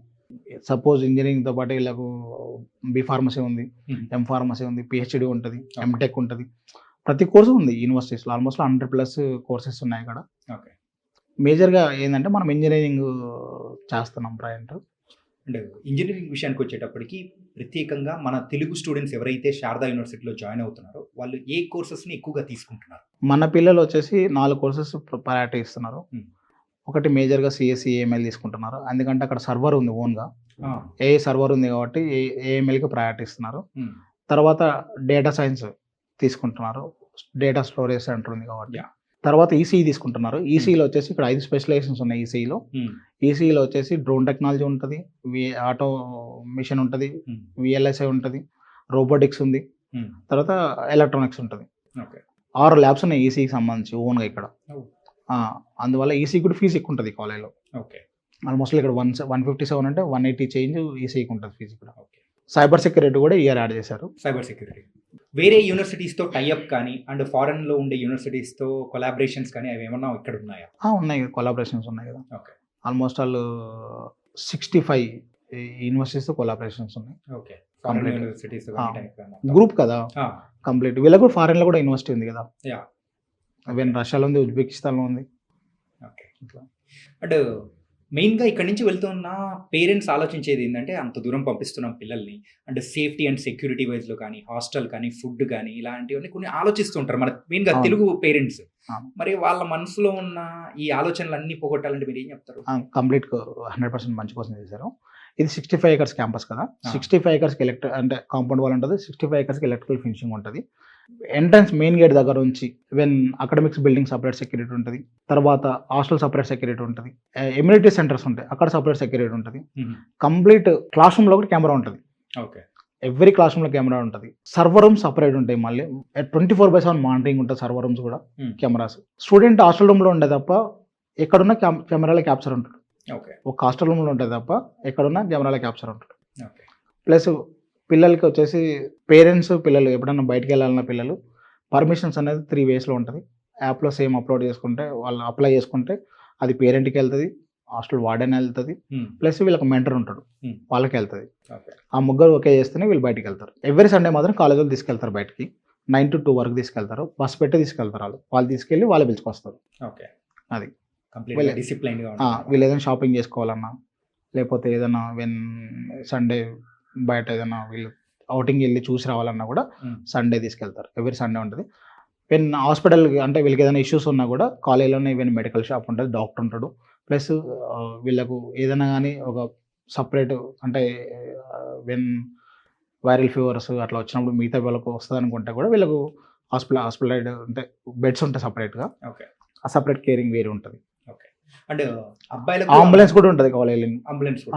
సపోజ్ ఇంజనీరింగ్తో పాటు వీళ్ళకు బి ఫార్మసీ ఉంది, మ్మ్. ఎం ఫార్మసీ ఉంది, పిహెచ్డి ఉంటుంది, Okay. ఎంటెక్ ఉంటుంది. ప్రతి కోర్సు ఉంది యూనివర్సిటీస్లో. ఆల్మోస్ట్ 100+ కోర్సెస్ ఉన్నాయి ఇక్కడ. ఓకే. మేజర్గా ఏంటంటే మనం ఇంజనీరింగ్ చేస్తున్నాం ప్రజెంట్. అండ్ ఇంజనీరింగ్ విషయానికి వచ్చేటప్పటికి ప్రత్యేకంగా మన తెలుగు స్టూడెంట్స్ ఎవరైతే శారదా యూనివర్సిటీలో జాయిన్ అవుతున్నారో వాళ్ళు ఏ కోర్సెస్ని ఎక్కువగా తీసుకుంటున్నారు? మన పిల్లలు వచ్చేసి 4 కోర్సెస్ ప్రయారిటీ ఇస్తున్నారు. Hmm. ఒకటి మేజర్గా సిఎస్సి ఏఎంఎల్ తీసుకుంటున్నారు, ఎందుకంటే అక్కడ సర్వర్ ఉంది ఓన్గా. ఏ సర్వర్ ఉంది కాబట్టి ఏఎంఎల్కి ప్రయారిటీ ఇస్తున్నారు. తర్వాత డేటా సైన్స్ తీసుకుంటున్నారు, డేటా స్టోరేజ్ సెంటర్ ఉంది కాబట్టి. Yeah. తర్వాత ఈసీఈ తీసుకుంటున్నారు. ఈసీఈలో వచ్చేసి ఇక్కడ 5 స్పెషలైజేషన్స్ ఉన్నాయి ఈసీఈలో. ఈసీఈలో వచ్చేసి డ్రోన్ టెక్నాలజీ ఉంటుంది, ఆటో మిషన్ ఉంటుంది, విఎల్ఎస్ఐ ఉంటుంది, రోబోటిక్స్ ఉంది, తర్వాత ఎలక్ట్రానిక్స్ ఉంటుంది. ఓకే. 6 ల్యాబ్స్ ఉన్నాయి ఈసీకి సంబంధించి ఓన్గా ఇక్కడ. Oh. అందువల్ల ఈసీ కూడా ఫీజు ఎక్కువ ఉంటుంది కాలేజ్లో. ఓకే. ఆల్మోస్ట్ ఇక్కడ 157 అంటే 180 చేంజ్ ఈసీకి ఉంటుంది ఫీజు ఇక్కడ. ఓకే. సైబర్ సెక్యూరిటీ కూడా ఇయర్ యాడ్ చేశారు. సైబర్ సెక్యూరిటీ వేరే యూనివర్సిటీస్తో టైఅప్ కానీ అండ్ ఫారెన్లో ఉండే యూనివర్సిటీస్తో కొలాబరేషన్స్ కానీ అవి ఏమన్నా ఇక్కడ ఉన్నాయా? ఉన్నాయి, కొలాబరేషన్స్ ఉన్నాయి కదా. ఓకే. ఆల్మోస్ట్ ఆల్ 65 యూనివర్సిటీస్తో కొలాబరేషన్స్ ఉన్నాయి. Okay. Foreign Complete. Universities group కదా కంప్లీట్. వీళ్ళకి కూడా ఫారెన్లో కూడా యూనివర్సిటీ ఉంది కదా. Yeah. ఈవెన్ రష్యాలో ఉంది, ఉజ్బెకిస్తాన్లో ఉంది. ఓకే. అండ్ మెయిన్గా ఇక్కడి నుంచి వెళ్తున్న పేరెంట్స్ ఆలోచించేది ఏంటంటే అంత దూరం పంపిస్తున్నాం పిల్లల్ని అండ్ సేఫ్టీ అండ్ సెక్యూరిటీ వైజ్లో కానీ హాస్టల్ కానీ ఫుడ్ కానీ ఇలాంటివన్నీ కొన్ని ఆలోచిస్తుంటారు మన మెయిన్గా అవును. తెలుగు పేరెంట్స్. అవును. మరి వాళ్ళ మనసులో ఉన్న ఈ ఆలోచనలు అన్నీ పోగొట్టాలంటే మీరు ఏం చెప్తారు? కంప్లీట్ 100% మంచి కోసం చేశారు. ఇది 65 acres క్యాంపస్ కదా. 65 acres అంటే కాంపౌండ్ వాల్ ఉంటుంది, 65 acres ఎలక్ట్రికల్ ఫినిషింగ్ ఉంటుంది. ఎంట్రన్స్ మెయిన్ గేట్ దగ్గర నుంచి even academics building separate security ఉంటుంది, తర్వాత హాస్టల్ సపరేట్ సెక్యూరిటీ ఉంటుంది, ఎమ్యూనిటీ సెంటర్స్ ఉంటాయి అక్కడ సపరేట్ సెక్యూరిటీ ఉంటుంది. కంప్లీట్ క్లాస్ రూమ్లో కూడా కెమెరా ఉంటుంది. ఓకే. ఎవ్రీ క్లాస్ రూమ్లో కెమెరా ఉంటుంది. సర్వర్ రూమ్స్ సపరేట్ ఉంటాయి, మళ్ళీ 24/7 మానిటరింగ్ ఉంటుంది. సర్వర్ రూమ్స్ కూడా కెమెరాస్. స్టూడెంట్ హాస్టల్ రూమ్లో ఉండే తప్ప ఎక్కడున్న కెమెరాలో క్యాప్చర్ ఉంటుంది. ఓకే. ఒక హాస్టల్ రూమ్లో ఉంటుంది తప్ప ఎక్కడున్న కెమెరాలో క్యాప్చర్ ఉంటుంది. ఓకే. ప్లస్ పిల్లలకి వచ్చేసి పేరెంట్స్ పిల్లలు ఎప్పుడైనా బయటికి వెళ్ళాలన్న పిల్లలు పర్మిషన్స్ అనేది 3 waysలో ఉంటుంది. యాప్లో సేమ్ అప్లోడ్ చేసుకుంటే వాళ్ళు అప్లై చేసుకుంటే అది పేరెంట్కి వెళ్తుంది, హాస్టల్ వార్డెన్ వెళ్తుంది, ప్లస్ వీళ్ళకి మెంటర్ ఉంటాడు వాళ్ళకి వెళ్తుంది. ఓకే. ఆ ముగ్గురు ఓకే చేస్తేనే వీళ్ళు బయటికి వెళ్తారు. ఎవ్రీ సండే మాత్రం కాలేజీలో తీసుకెళ్తారు బయటికి. 9 to 2 వరకు తీసుకెళ్తారు. బస్ పెట్టి తీసుకెళ్తారు. వాళ్ళు తీసుకెళ్ళి వాళ్ళే పిలుచుకొస్తారు. ఓకే. అది కంప్లీట్ డిసిప్లైన్గా వీళ్ళు ఏదైనా షాపింగ్ చేసుకోవాలన్నా లేకపోతే ఏదైనా సండే బయట ఏదైనా వీళ్ళు అవుటింగ్ వెళ్ళి చూసి రావాలన్నా కూడా సండే తీసుకెళ్తారు. ఎవ్రీ సండే ఉంటుంది. ఈవెన్ హాస్పిటల్ అంటే వీళ్ళకి ఏదైనా ఇష్యూస్ ఉన్నా కూడా కాలేజీలోనే ఈవెన్ మెడికల్ షాప్ ఉంటుంది, డాక్టర్ ఉంటాడు. ప్లస్ వీళ్ళకు ఏదైనా కానీ ఒక సపరేట్ అంటే వెన్ వైరల్ ఫీవర్స్ అట్లా వచ్చినప్పుడు మిగతా వాళ్ళకు వస్తుంది అనుకుంటే కూడా వీళ్ళకు హాస్పిటల్ అంటే బెడ్స్ ఉంటాయి సపరేట్గా. ఓకే. ఆ సపరేట్ కేరింగ్ వేరే ఉంటుంది. ఓకే. అండ్ అబ్బాయిలకు అంబులెన్స్ కూడా ఉంటుంది కాలేజీలో.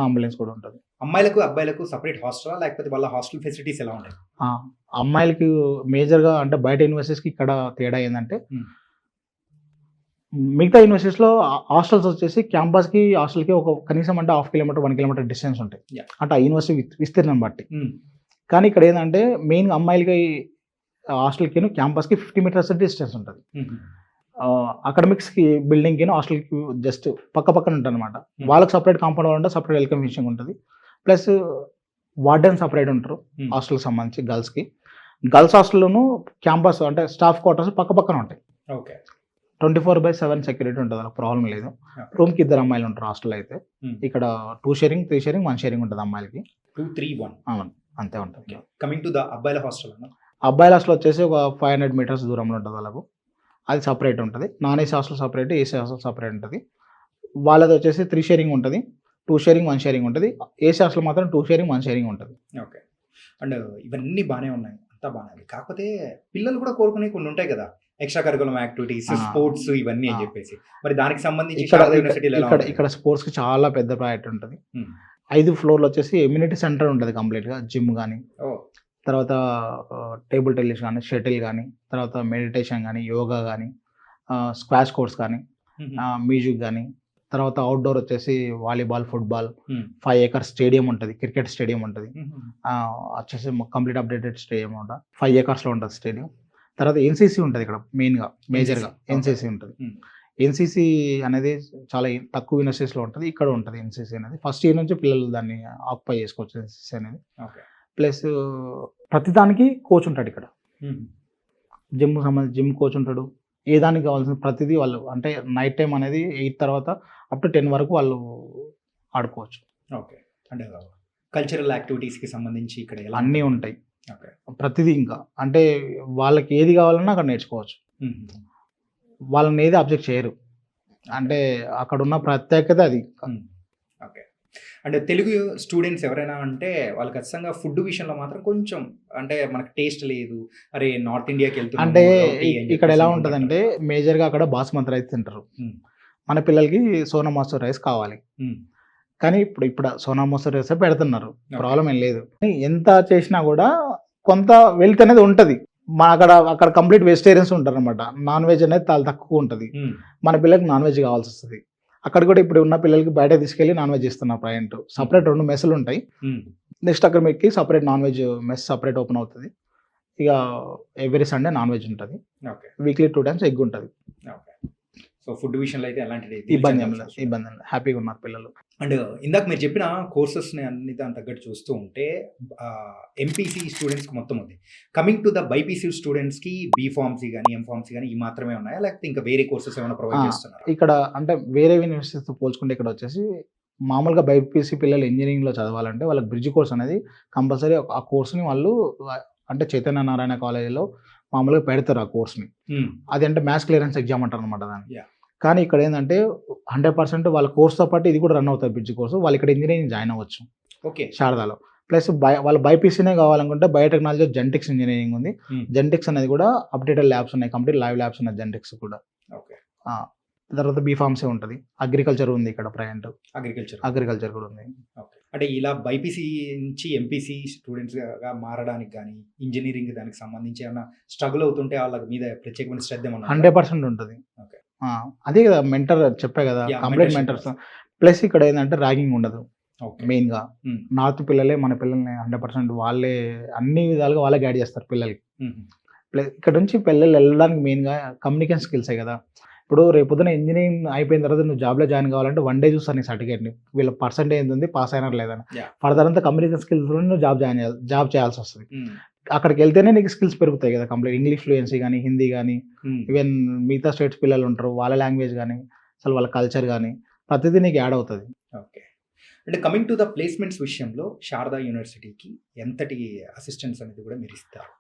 అంబులెన్స్ కూడా ఉంటుంది. అమ్మాయిలకు అబ్బాయిలకు సపరేట్ హాస్టల్ లేకపోతే వాళ్ళ హాస్టల్ ఫెసిలిటీస్ ఎలా ఉంటాయి? అమ్మాయిలకి మేజర్గా అంటే బయట యూనివర్సిటీస్కి ఇక్కడ తేడా ఏంటంటే మిగతా యూనివర్సిటీస్లో హాస్టల్స్ వచ్చేసి క్యాంపస్కి హాస్టల్కి ఒక కనీసం అంటే 1/2 kilometer 1 kilometer డిస్టెన్స్ ఉంటాయి. Yeah. అంటే ఆ యూనివర్సిటీ విస్తీర్ణం బట్టి. కానీ ఇక్కడ ఏంటంటే మెయిన్ అమ్మాయిలకి హాస్టల్కి క్యాంపస్కి 50 meters డిస్టెన్స్ ఉంటుంది. అకాడమిక్స్కి బిల్డింగ్కి హాస్టల్కి జస్ట్ పక్కన ఉంటుంది అనమాట. వాళ్ళకి సపరేట్ కాంపౌండ్ వాళ్ళు ఉంటుంది, సపరేట్ వెల్కమ్ ఫినిషింగ్ ఉంటుంది. ప్లస్ వార్డెన్ సపరేట్ ఉంటారు హాస్టల్కి సంబంధించి. గర్ల్స్ హాస్టల్లోను క్యాంపస్ అంటే స్టాఫ్ క్వార్టర్స్ పక్కన ఉంటాయి. ఓకే. 24/7 సెక్యూరిటీ ఉంటుంది, అలా ప్రాబ్లం లేదు. రూమ్కి 2 అమ్మాయిలు ఉంటారు హాస్టల్ అయితే. ఇక్కడ 2 sharing 3 sharing 1 sharing ఉంటుంది అమ్మాయిలకి. 2, 3, 1 అవును అంతే ఉంటుంది. కమింగ్ టు ద అబ్బాయిల హాస్టల్ అబ్బాయిల హాస్టల్ వచ్చేసి ఒక 500 meters దూరంలో ఉంటుంది వాళ్ళకు. అది సపరేట్ ఉంటుంది. Non AC hostel separate, AC hostel separate ఉంటుంది. వాళ్ళది వచ్చేసి 3 sharing ఉంటుంది, 2 sharing 1 sharing ఉంటుంది. ఏసీ హాస్టల్ మాత్రం 2 sharing 1 sharing ఉంటుంది. ఓకే. అండ్ ఇవన్నీ బాగానే ఉన్నాయి, అంతా బాగానే ఉంది. కాకపోతే పిల్లలు కూడా కోరుకునే కొన్ని ఉంటాయి కదా, ఎక్స్ట్రా కరికులం యాక్టివిటీస్, స్పోర్ట్స్ ఇవన్నీ అని చెప్పేసి. మరి దానికి సంబంధించి ఇక్కడ స్పోర్ట్స్కి చాలా పెద్ద ప్రయారిటీ ఉంటుంది. 5 floorలు వచ్చేసి ఇమ్యూనిటీ సెంటర్ ఉంటుంది కంప్లీట్గా. జిమ్ కానీ, తర్వాత టేబుల్ టెన్నిస్ కానీ, షటిల్ కానీ, తర్వాత మెడిటేషన్ కానీ, యోగా కానీ, స్క్వాష్ కోర్స్ కానీ, మ్యూజిక్ కానీ, తర్వాత అవుట్డోర్ వచ్చేసి వాలీబాల్, ఫుట్బాల్, 5 acres స్టేడియం ఉంటుంది, క్రికెట్ స్టేడియం ఉంటుంది. వచ్చేసి కంప్లీట్ అప్డేటెడ్ స్టేడియం ఉంటుంది, 5 acresలో ఉంటుంది స్టేడియం. తర్వాత ఎన్సీసీ ఉంటుంది ఇక్కడ మేజర్గా ఎన్సీసీ ఉంటుంది. ఎన్సీసీ అనేది చాలా తక్కువ యూనివర్సిటీస్లో ఉంటుంది, ఇక్కడ ఉంటుంది ఎన్సీసీ అనేది. ఫస్ట్ ఇయర్ నుంచి పిల్లలు దాన్ని ఆక్యుపై చేసుకోవచ్చు ఎన్సీసీ అనేది. ఓకే. ప్లస్ ప్రతిదానికి కోచ్ ఉంటాడు ఇక్కడ. జిమ్ కోచ్ ఉంటాడు. ఏ దానికి కావాల్సిన ప్రతిదీ వాళ్ళు అంటే నైట్ టైం అనేది 8 తర్వాత అప్ టు 10 వరకు వాళ్ళు ఆడుకోవచ్చు. ఓకే. అంటే కల్చరల్ యాక్టివిటీస్కి సంబంధించి ఇక్కడ ఎలా అన్నీ ఉంటాయి. ఓకే. ప్రతిదీ ఇంకా అంటే వాళ్ళకి ఏది కావాలన్నా అక్కడ నేర్చుకోవచ్చు. వాళ్ళని ఏది అబ్జెక్ట్ చేయరు. అంటే అక్కడ ఉన్న ప్రత్యేకత అది. ఓకే. అంటే తెలుగు స్టూడెంట్స్ ఎవరైనా అంటే వాళ్ళు ఖచ్చితంగా ఫుడ్ విషయంలో మాత్రం కొంచెం అంటే మనకు టేస్ట్ లేదు, అరే నార్త్ ఇండియాకి వెళ్తున్నాం అంటే ఇక్కడ ఎలా ఉంటుందంటే మేజర్గా అక్కడ బాస్మతి రైస్ తింటారు. మన పిల్లలకి సోనా మసూర్ రైస్ కావాలి. కానీ ఇప్పుడు సోనా మసూర్ రైస్ పెడుతున్నారు, ప్రాబ్లం ఏం లేదు. ఎంత చేసినా కూడా కొంత వెల్త్ అనేది ఉంటుంది. మా అక్కడ కంప్లీట్ వెజిటేరియన్స్ ఉంటారు అనమాట. నాన్ వెజ్ అనేది చాలా తక్కువ ఉంటుంది. మన పిల్లలకి నాన్ వెజ్ కావాల్సి వస్తుంది. అక్కడ కూడా ఇప్పుడు ఉన్న పిల్లలకి బయట తీసుకెళ్ళి నాన్ వెజ్ ఇస్తున్నారు. ప్రజెంట్ సపరేట్ 2 మెస్సులు ఉంటాయి. నెక్స్ట్ అక్కడ మీకు separate non veg mess separate open అవుతుంది. ఇక ఎవ్రీ సండే నాన్ వెజ్ ఉంటుంది. వీక్లీ 2 టైమ్స్ ఎగ్ ఉంటుంది. సో ఫుడ్ విషయంలో అయితే ఎలాంటి ఇబ్బంది హ్యాపీగా ఉన్నారు పిల్లలు. అండ్ ఇందాక మీరు చెప్పిన కోర్సెస్ని అన్ని దాని తగ్గట్టు చూస్తూ ఉంటే ఎంపీసీ స్టూడెంట్స్కి మొత్తం ఉంది. కమింగ్ టు ద బైపీసీ స్టూడెంట్స్కి బీఫార్మసీ కానీ ఎంఫార్మసీ కానీ ఈ మాత్రమే ఉన్నాయా, లేకపోతే ఇంకా వేరే కోర్సెస్ ఏమైనా ప్రొవైడ్ చేస్తున్నారు? ఇక్కడ అంటే వేరే యూనివర్సిటీతో పోల్చుకుంటే ఇక్కడ వచ్చేసి మామూలుగా బైపీసీ పిల్లలు ఇంజనీరింగ్లో చదవాలంటే వాళ్ళకి బ్రిడ్జ్ కోర్స్ అనేది కంపల్సరీ. ఆ కోర్స్ని వాళ్ళు అంటే చైతన్య నారాయణ కాలేజీలో మామూలుగా పెడతారు ఆ కోర్స్ని. అది అంటే మ్యాథ్స్ క్లియరెన్స్ ఎగ్జామ్ అంటారు అనమాట దాన్ని. కానీ ఇక్కడ ఏంటంటే 100% వాళ్ళ కోర్స్తో పాటు ఇది కూడా రన్ అవుతుంది బ్రిడ్జ్ కోర్సు. వాళ్ళు ఇక్కడ ఇంజనీరింగ్ జాయిన్ అవ్వచ్చు. ఓకే. శారదాలో. ప్లస్ వాళ్ళ బైపీసీనే కావాలనుకుంటే బయోటెక్నాలజీ జెనెటిక్స్ ఇంజనీరింగ్ ఉంది. జెనెటిక్స్ అనేది కూడా అప్డేటెడ్ ల్యాబ్స్ ఉన్నాయి, కంప్లీట్ లైవ్ ల్యాబ్స్ ఉన్నాయి జెనెటిక్స్ కూడా. ఓకే. తర్వాత బీఫార్మసీ ఉంటుంది. అగ్రికల్చర్ ఉంది ఇక్కడ ప్రజెంట్. అగ్రికల్చర్ కూడా ఉంది. ఓకే. అంటే ఇలా బైపీసీ నుంచి ఎంపీసీ స్టూడెంట్స్గా మారడానికి కానీ ఇంజనీరింగ్ దానికి సంబంధించి ఏమైనా స్ట్రగుల్ అవుతుంటే వాళ్ళ మీద ప్రత్యేకమైన శ్రద్ధ 100% ఉంటుంది. అదే కదా మెంటర్ చెప్పే కదా, కంప్లీట్ మెంటర్స్. ప్లస్ ఇక్కడ ఏంటంటే ర్యాగింగ్ ఉండదు. మెయిన్గా నార్త్ పిల్లలే మన పిల్లల్ని 100% వాళ్ళే అన్ని విధాలుగా వాళ్ళే గైడ్ చేస్తారు పిల్లలకి. ప్లస్ ఇక్కడ నుంచి పిల్లలు వెళ్ళడానికి మెయిన్గా కమ్యూనికేషన్ స్కిల్సే కదా. ఇప్పుడు రేపొద్దున ఇంజనీరింగ్ అయిపోయిన తర్వాత నువ్వు జాబ్లో జాయిన్ కావాలంటే 1 డే చూస్తాను నీ సర్టిఫికేట్ని, వీళ్ళ పర్సెంటేజ్ ఉంది, పాస్ అయినారు లేదని. ఫర్దర్ అంతా కమ్యూనికేషన్ స్కిల్స్ నువ్వు జాబ్ చేయాల్సి వస్తుంది. అక్కడికి వెళ్తేనే నీకు స్కిల్స్ పెరుగుతాయి కదా. కంప్లీట్ ఇంగ్లీష్ ఫ్లూయెన్సీ కానీ, హిందీ కానీ, ఈవెన్ మిగతా స్టేట్స్ పిల్లలు ఉంటారు వాళ్ళ లాంగ్వేజ్ కానీ, అసలు వాళ్ళ కల్చర్ కానీ ప్రతిదీ నీకు యాడ్ అవుతుంది. ఓకే. అంటే కమింగ్ టు ద ప్లేస్మెంట్స్ విషయంలో శారదా యూనివర్సిటీకి ఎంతటి అసిస్టెన్స్ అనేది కూడా మీరు ఇస్తారు?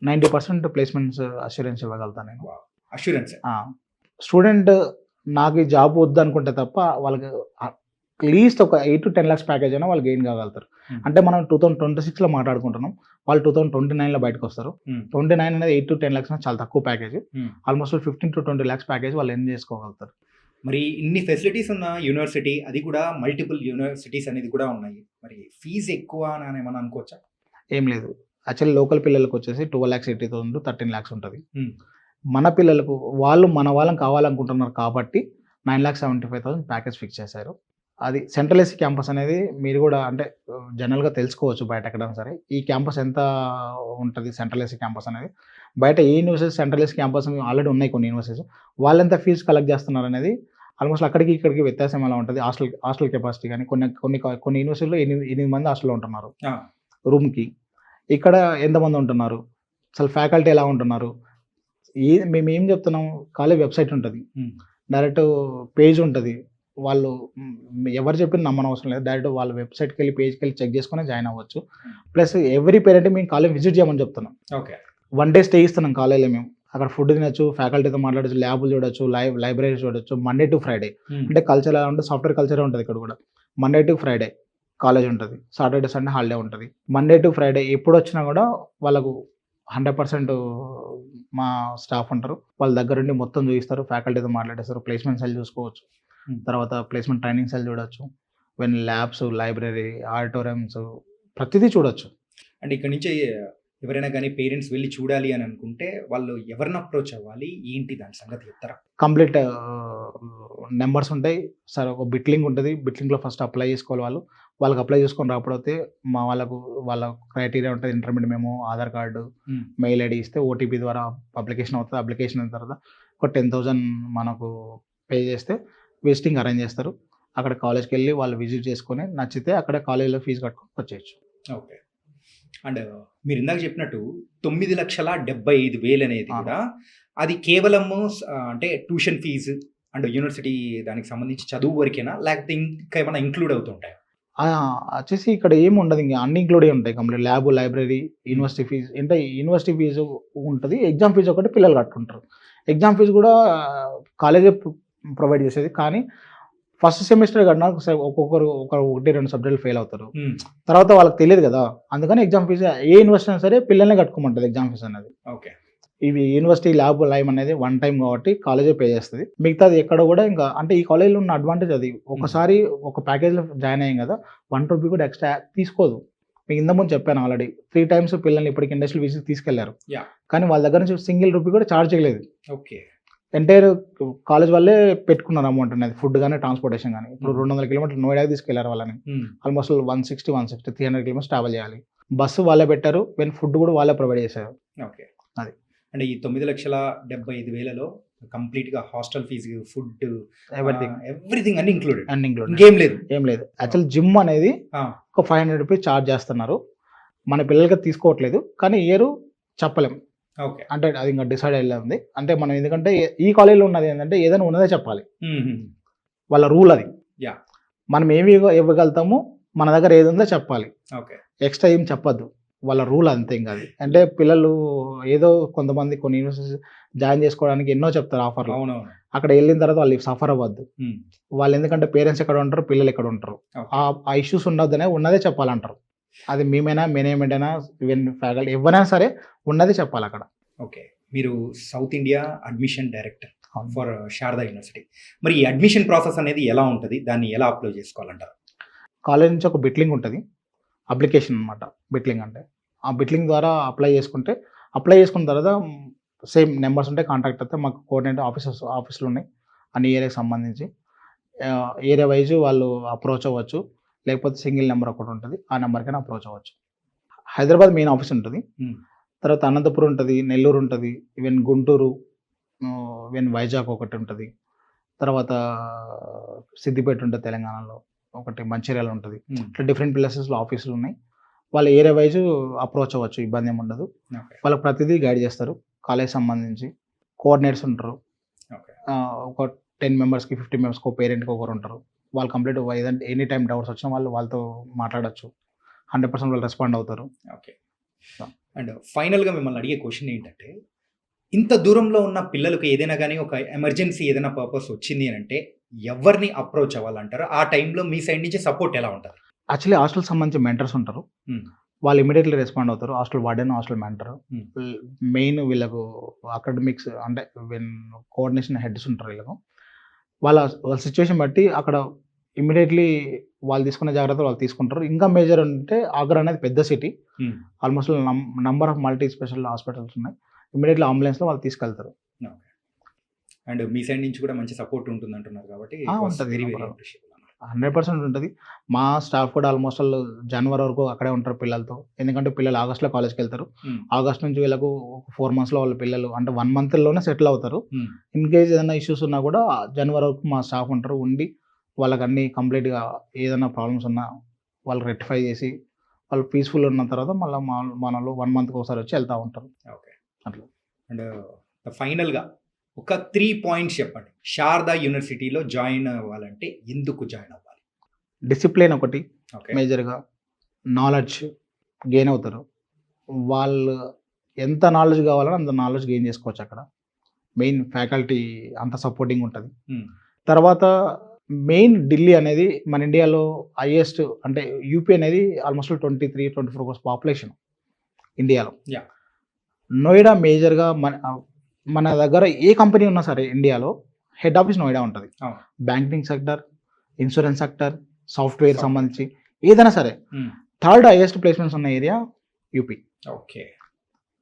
90% ప్లేస్మెంట్స్ అష్యూరెన్స్ ఇవ్వగలుగుతాను నేను. అష్యూరెన్స్. స్టూడెంట్ నాకు ఈ జాబ్ వద్దు అనుకుంటే తప్ప వాళ్ళకి అట్లీస్ట్ ఒక 8 to 10 lakhs ప్యాకేజ్ అయినా వాళ్ళు గెయిన్ కాగలుగుతారు. అంటే మనం 2026లో మాట్లాడుకుంటున్నాం, వాళ్ళు 2029లో బయటకు వస్తారు. 29 అనేది 8 to 10 lakhs చాలా తక్కువ package. Almost 15 to 20 lakhs package వాళ్ళు ఎర్న్ చేసుకోగలుగుతారు. మరి ఇన్ని ఫెసిలిటీస్ ఉన్న యూనివర్సిటీ, అది కూడా మల్టిపుల్ యూనివర్సిటీస్ అనేది కూడా ఉన్నాయి, మరి ఫీజు ఎక్కువ అని ఏమన్నా అనుకోవచ్చా? ఏం లేదు. యాక్చువల్లీ లోకల్ పిల్లలకు వచ్చేసి 12,80,000 to 13 lakhs ఉంటుంది. మన పిల్లలకు మన వాళ్ళని కావాలనుకుంటున్నారు కాబట్టి 9,75,000 ప్యాకేజ్ ఫిక్స్ చేశారు. అది సెంట్రల్ ఏసీ క్యాంపస్ అనేది మీరు కూడా అంటే జనరల్గా తెలుసుకోవచ్చు బయట ఎక్కడైనా సరే ఈ క్యాంపస్ ఎంత ఉంటుంది. సెంట్రల్ ఏసీ క్యాంపస్ అనేది బయట ఏ university central AC campus already ఉన్నాయి కొన్ని యూనివర్సిటీస్, వాళ్ళు ఎంత ఫీజు కలెక్ట్ చేస్తున్నారు అనేది ఆల్మోస్ట్ అక్కడికి ఇక్కడికి వ్యత్యాసం ఎలా ఉంటుంది. హాస్టల్ కెపాసిటీ కానీ కొన్ని యూనివర్సిటీలో 8 మంది హాస్టల్లో ఉంటున్నారు రూమ్కి. ఇక్కడ ఎంతమంది ఉంటున్నారు, అసలు ఫ్యాకల్టీ ఎలా ఉంటున్నారు, మేము ఏం చెప్తున్నాం, కాలేజ్ వెబ్సైట్ ఉంటుంది, డైరెక్ట్ పేజ్ ఉంటుంది. వాళ్ళు ఎవరు చెప్పిన నమ్మని అవసరం లేదు, డైరెక్ట్ వాళ్ళ వెబ్సైట్కి వెళ్ళి పేజ్కి వెళ్ళి చెక్ చేసుకుని జాయిన్ అవ్వచ్చు. ప్లస్ ఎవ్రీ పేరెంట్ మేము కాలేజ్ విజిట్ చేయమని చెప్తున్నాం. ఓకే. 1 day స్టే ఇస్తున్నాం కాలేజ్లో. మేము అక్కడ ఫుడ్ తినచ్చు, ఫ్యాకల్టీతో మాట్లాడచ్చు, ల్యాబ్లు చూడొచ్చు, లైబ్రరీ చూడొచ్చు. మండే టు ఫ్రైడే అంటే కల్చర్ ఎలా ఉంటుంది, సాఫ్ట్వేర్ కల్చర్ ఉంటుంది ఇక్కడ కూడా. మండే టు ఫ్రైడే కాలేజ్ ఉంటుంది, సాటర్డే సండే హాలిడే ఉంటుంది. మండే టు ఫ్రైడే ఎప్పుడు వచ్చినా కూడా వాళ్ళకు 100% మా స్టాఫ్ ఉంటారు, వాళ్ళ దగ్గర నుండి మొత్తం చూపిస్తారు, ఫ్యాకల్టీతో మాట్లాడేస్తారు, ప్లేస్మెంట్ సెల్ చూసుకోవచ్చు, తర్వాత ప్లేస్మెంట్ ట్రైనింగ్ సెల్ చూడొచ్చు, వెన్ ల్యాబ్స్, లైబ్రరీ, ఆడిటోరియంస్ ప్రతిదీ చూడొచ్చు. అంటే ఇక్కడ నుంచి ఎవరైనా కానీ పేరెంట్స్ వెళ్ళి చూడాలి అని అనుకుంటే వాళ్ళు ఎవరిని అప్రోచ్ అవ్వాలి, ఏంటి దాని సంగతి చెప్తారా? కంప్లీట్ నెంబర్స్ ఉంటాయి సార్, ఒక బిట్ లింక్ ఉంటుంది. బిట్ లింక్లో ఫస్ట్ అప్లై చేసుకోవాలి. వాళ్ళకి అప్లై చేసుకొని రాకపోతే వాళ్ళ క్రైటీరియా ఉంటుంది, ఇంటర్మీడియట్ మేము, ఆధార్ కార్డు, మెయిల్ ఐడి ఇస్తే ఓటీపీ ద్వారా అప్లికేషన్ అవుతుంది. అప్లికేషన్ అయిన తర్వాత ఒక 10,000 మనకు పే చేస్తే విజిటింగ్ అరేంజ్ చేస్తారు. అక్కడ కాలేజ్కి వెళ్ళి వాళ్ళు విజిట్ చేసుకొని నచ్చితే అక్కడ కాలేజీలో ఫీజు కట్టుకొని వచ్చేయచ్చు. ఓకే. అండ్ మీరు ఇందాక చెప్పినట్టు 9,75,000 అనేది ఆ. కూడా అది కేవలము అంటే ట్యూషన్ ఫీజు అండ్ యూనివర్సిటీ దానికి సంబంధించి చదువు వరకేనా? లేకపోతే ఇంకా ఏమైనా ఇంక్లూడ్ అవుతుంటాయా? వచ్చేసి ఇక్కడ ఏమి ఉండదు, ఇంకా అన్ని ఇంక్లూడ్ ఉంటాయి complete. Lab, library, university fees అంటే యూనివర్సిటీ ఫీజు ఉంటుంది. ఎగ్జామ్ ఫీజు ఒకటి పిల్లలు కట్టుకుంటారు. ఎగ్జామ్ ఫీజు కూడా కాలేజే ప్రొవైడ్ చేసేది. కానీ ఫస్ట్ సెమిస్టర్ కన్నా ఒకరు 1-2 సబ్జెక్టులు ఫెయిల్ అవుతారు. తర్వాత వాళ్ళకి తెలియదు కదా, అందుకని ఎగ్జామ్ ఫీజు ఏ యూనివర్సిటీ అయినా సరే పిల్లల్ని కట్టుకోమంటుంది ఎగ్జామ్ ఫీజు అనేది. ఓకే. ఇవి యూనివర్సిటీ ల్యాబ్ లైవ్ అనేది వన్ టైం కాబట్టి కాలేజే పే చేస్తుంది. మిగతాది ఎక్కడ కూడా ఇంకా అంటే ఈ కాలేజీలో ఉన్న అడ్వాంటేజ్ అది, ఒకసారి ఒక ప్యాకేజ్లో జాయిన్ అయ్యాం కదా, ₹1 కూడా ఎక్స్ట్రా తీసుకోదు. మీకు ఇంతకుముందు చెప్పాను ఆల్రెడీ 3 టైమ్స్ పిల్లల్ని ఇప్పటికి ఇండస్ట్రియల్ విజిట్ తీసుకెళ్లారు. Yeah. కానీ వాళ్ళ దగ్గర నుంచి ₹1 కూడా ఛార్జ్ చేయలేదు. ఓకే. ఎంటైర్ కాలేజ్ వాళ్ళే పెట్టుకున్నారు అమౌంట్ అనేది, ఫుడ్ కానీ ట్రాన్స్పోర్టేషన్ కానీ. ఇప్పుడు 200 కిలోమీటర్లు నోయిడాకి తీసుకెళ్లారు వాళ్ళని. ఆల్మోస్ట్ 160 300 కిలోమీటర్స్ ట్రావెల్ చేయాలి. బస్సు వాళ్ళే పెట్టారు, ఫుడ్ కూడా వాళ్ళే ప్రొవైడ్ చేశారు. ఓకే. అది. అంటే ఈ 9,75,000లో కంప్లీట్ గా హాస్టల్ ఫీజు, ఫుడ్, ఎవ్రీథింగ్ అన్ని ఇంక్లూడెడ్. అండ్ ఇంక్లూడ్ ఇంకేం లేదు. ఏం లేదు. యాక్చువల్ జిమ్ అనేది ఒక ₹500 ఛార్జ్ చేస్తున్నారు. మన పిల్లలకి తీసుకోవట్లేదు, కానీ ఇయర్ చెప్పలేం. ఓకే. అంటే అది ఇంకా డిసైడ్ అయ్యే ఉంది. అంటే మనం ఎందుకంటే ఈ కాలేజీలో ఉన్నది ఏంటంటే ఏదైనా ఉన్నదే చెప్పాలి, వాళ్ళ రూల్ అది. Yeah. మనం ఏమి ఇవ్వగలుగుతామో మన దగ్గర ఏది ఉందో చెప్పాలి, ఓకే. ఎక్స్ట్రా ఏం చెప్పొద్దు. వాళ్ళ రూల్ అంతే. ఇంకా అది అంటే పిల్లలు ఏదో కొంతమంది కొన్ని యూనివర్సిటీస్ జాయిన్ చేసుకోవడానికి ఎన్నో చెప్తారు ఆఫర్లు. అవునవును. అక్కడ వెళ్ళిన తర్వాత వాళ్ళు సఫర్ అవ్వద్దు. వాళ్ళు ఎందుకంటే పేరెంట్స్ ఎక్కడ ఉంటారు, పిల్లలు ఎక్కడ ఉంటారు, ఆ ఇష్యూస్ ఉండొద్దనే ఉన్నదే చెప్పాలంటారు. అది మేమైనా మేనేజ్మెంట్ అయినా ఈవెన్ ఫ్యాకల్టీ ఎవరైనా సరే ఉన్నదే చెప్పాలి అక్కడ. ఓకే. మీరు south India admission director for Sharada university. మరి ఈ అడ్మిషన్ ప్రాసెస్ అనేది ఎలా ఉంటుంది? దాన్ని ఎలా అప్లై చేసుకోవాలంటారు? కాలేజ్ నుంచి ఒక బిట్లింగ్ ఉంటుంది, అప్లికేషన్ అనమాట. బిట్లింగ్ అంటే ఆ బిట్లింగ్ ద్వారా అప్లై చేసుకున్న తర్వాత సేమ్ నెంబర్స్ ఉంటాయి, కాంటాక్ట్ అయితే మాకు కోఆర్డినేటర్ ఆఫీసులు ఉన్నాయి అన్ని ఏరియాకి సంబంధించి. ఏరియా వైజ్ వాళ్ళు అప్రోచ్ అవ్వచ్చు, లేకపోతే సింగిల్ నెంబర్ ఒకటి ఉంటుంది, ఆ నెంబర్కైనా అప్రోచ్ అవ్వచ్చు. హైదరాబాద్ మెయిన్ ఆఫీస్ ఉంటుంది, తర్వాత అనంతపురం ఉంటుంది, నెల్లూరు ఉంటుంది, ఈవెన్ గుంటూరు, ఈవెన్ వైజాగ్ ఒకటి ఉంటుంది, తర్వాత సిద్దిపేట ఉంటుంది తెలంగాణలో, ఒకటి మంచిర్యాల ఉంటుంది. ఇట్లా డిఫరెంట్ ప్లేసెస్లో ఆఫీసులు ఉన్నాయి. వాళ్ళ ఏరియా వైజ్ అప్రోచ్ అవ్వచ్చు, ఇబ్బంది ఏమి ఉండదు. వాళ్ళకి ప్రతిదీ గైడ్ చేస్తారు. కాలేజ్ సంబంధించి కోఆర్డినేటర్స్ ఉంటారు. ఒక 10 మెంబర్స్కి 50 మెంబర్స్కి ఒక పేరెంట్కి ఒకరు ఉంటారు. వాళ్ళు కంప్లీట్ ఏదంటే ఎనీ టైం డౌట్స్ వచ్చినా వాళ్ళతో మాట్లాడచ్చు. 100% వాళ్ళు రెస్పాండ్ అవుతారు. ఓకే. అండ్ ఫైనల్గా మిమ్మల్ని అడిగే క్వశ్చన్ ఏంటంటే, ఇంత దూరంలో ఉన్న పిల్లలకు ఏదైనా కానీ ఒక ఎమర్జెన్సీ ఏదైనా పర్పస్ వచ్చింది అని అంటే ఎవరిని అప్రోచ్ అవ్వాలంటారు? ఆ టైంలో మీ సైడ్ నుంచి సపోర్ట్ ఎలా ఉంటుంది? యాక్చువల్లీ హాస్టల్ సంబంధించి మెంటర్స్ ఉంటారు, వాళ్ళు ఇమీడియట్లీ రెస్పాండ్ అవుతారు. Hostel warden, hostel mentor, main వీళ్ళకు అకాడమిక్స్ అంటే కోఆర్డినేషన్ హెడ్స్ ఉంటారు. వీళ్ళకు వాళ్ళ సిచ్యువేషన్ బట్టి అక్కడ ఇమీడియట్లీ వాళ్ళు తీసుకునే జాగ్రత్తలు వాళ్ళు తీసుకుంటారు. ఇంకా మేజర్ అంటే ఆగ్రా అనేది పెద్ద city, almost number of multi special hospitals ఉన్నాయి. ఇమీడియట్లీ అంబులెన్స్లో వాళ్ళు తీసుకెళ్తారు. అండ్ మీ సైడ్ నుంచి కూడా మంచి సపోర్ట్ ఉంటుంది అంటున్నారు కాబట్టి 100% ఉంటుంది. మా స్టాఫ్ కూడా ఆల్మోస్ట్ జనవరి వరకు అక్కడే ఉంటారు పిల్లలతో. ఎందుకంటే పిల్లలు ఆగస్ట్లో కాలేజ్కి వెళ్తారు. ఆగస్ట్ నుంచి వీళ్ళకు 4 monthsలో వాళ్ళ పిల్లలు అంటే 1 monthలోనే సెటిల్ అవుతారు. ఇన్ కేస్ ఏదైనా ఇష్యూస్ ఉన్నా కూడా జనవరి వరకు మా స్టాఫ్ ఉంటారు. ఉండి వాళ్ళకి అన్ని కంప్లీట్గా ఏదైనా ప్రాబ్లమ్స్ ఉన్నా వాళ్ళు రెక్టిఫై చేసి వాళ్ళు పీస్ఫుల్ ఉన్న తర్వాత మళ్ళీ మనలో 1 monthకి ఒకసారి వచ్చి వెళ్తూ ఉంటారు. ఓకే. అట్లా. అండ్ ఫైనల్గా ఒక 3 points చెప్పండి, శారదా యూనివర్సిటీలో జాయిన్ అవ్వాలంటే ఎందుకు జాయిన్ అవ్వాలి? డిసిప్లిన్ ఒకటి మేజర్గా, నాలెడ్జ్ గెయిన్ అవుతారు. వాళ్ళు ఎంత నాలెడ్జ్ కావాలని అంత నాలెడ్జ్ గెయిన్ చేసుకోవచ్చు అక్కడ. మెయిన్ ఫ్యాకల్టీ అంత సపోర్టింగ్ ఉంటుంది. తర్వాత మెయిన్ ఢిల్లీ అనేది మన ఇండియాలో హైయెస్ట్ అంటే యూపీ అనేది ఆల్మోస్ట్ 23-24 crores పాపులేషన్ ఇండియాలో. నోయిడా మేజర్గా మన దగ్గర ఏ కంపెనీ ఉన్నా సరే ఇండియాలో హెడ్ ఆఫీస్ నోయిడా ఉంటుంది. Banking sector, insurance sector, software సంబంధించి ఏదైనా సరే. థర్డ్ హైయెస్ట్ ప్లేస్మెంట్స్ ఉన్న ఏరియా యూపీ. ఓకే.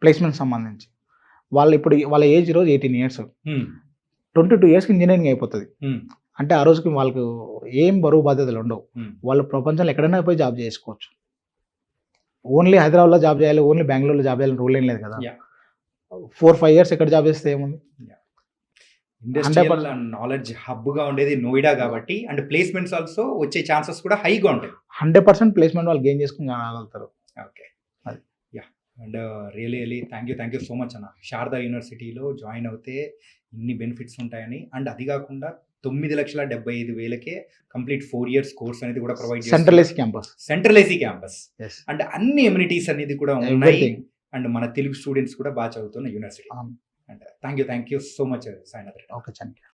ప్లేస్మెంట్ సంబంధించి వాళ్ళ ఏజ్ ఈరోజు 18 years, 22 yearsకి ఇంజనీరింగ్ అయిపోతుంది. అంటే ఆ రోజుకి వాళ్ళకు ఏం బరువు బాధ్యతలు ఉండవు. వాళ్ళు ప్రపంచంలో ఎక్కడైనా పోయి జాబ్ చేసుకోవచ్చు. ఓన్లీ హైదరాబాద్లో జాబ్ చేయాలి, ఓన్లీ బెంగళూరులో జాబ్ చేయాలని రూల్ ఏం లేదు కదా. 4-5 years ఎక్కడ జాబ్ చేస్తే ఏముంది. ఇండస్ట్రియల్ అండ్ నాలెడ్జ్ హబ్ గా ఉండేది నోయిడా కాబట్టి అండ్ ప్లేస్మెంట్స్ ఆల్సో వచ్చే ఛాన్సెస్ కూడా హైగా ఉంటాయి. 100% ప్లేస్మెంట్ వాళ్ళు గెయిన్ చేసుకుని రాగలుగుతారు. ఓకే, అది. Yeah, and really thank you so much అన్న. శారదా యూనివర్సిటీలో జాయిన్ అవుతే ఇన్ని బెనిఫిట్స్ ఉంటాయని, అండ్ అది కాకుండా 9,75,000కే కంప్లీట్ 4 years కోర్స్ అనేది కూడా provide central AC campus. Central AC campus and అన్ని ఎమ్యూనిటీస్ అనేది కూడా ఉన్నాయి. అండ్ మన తెలుగు స్టూడెంట్స్ కూడా బాగా చదువుతున్న university. And thank you so much Sainath. Okay, thank you.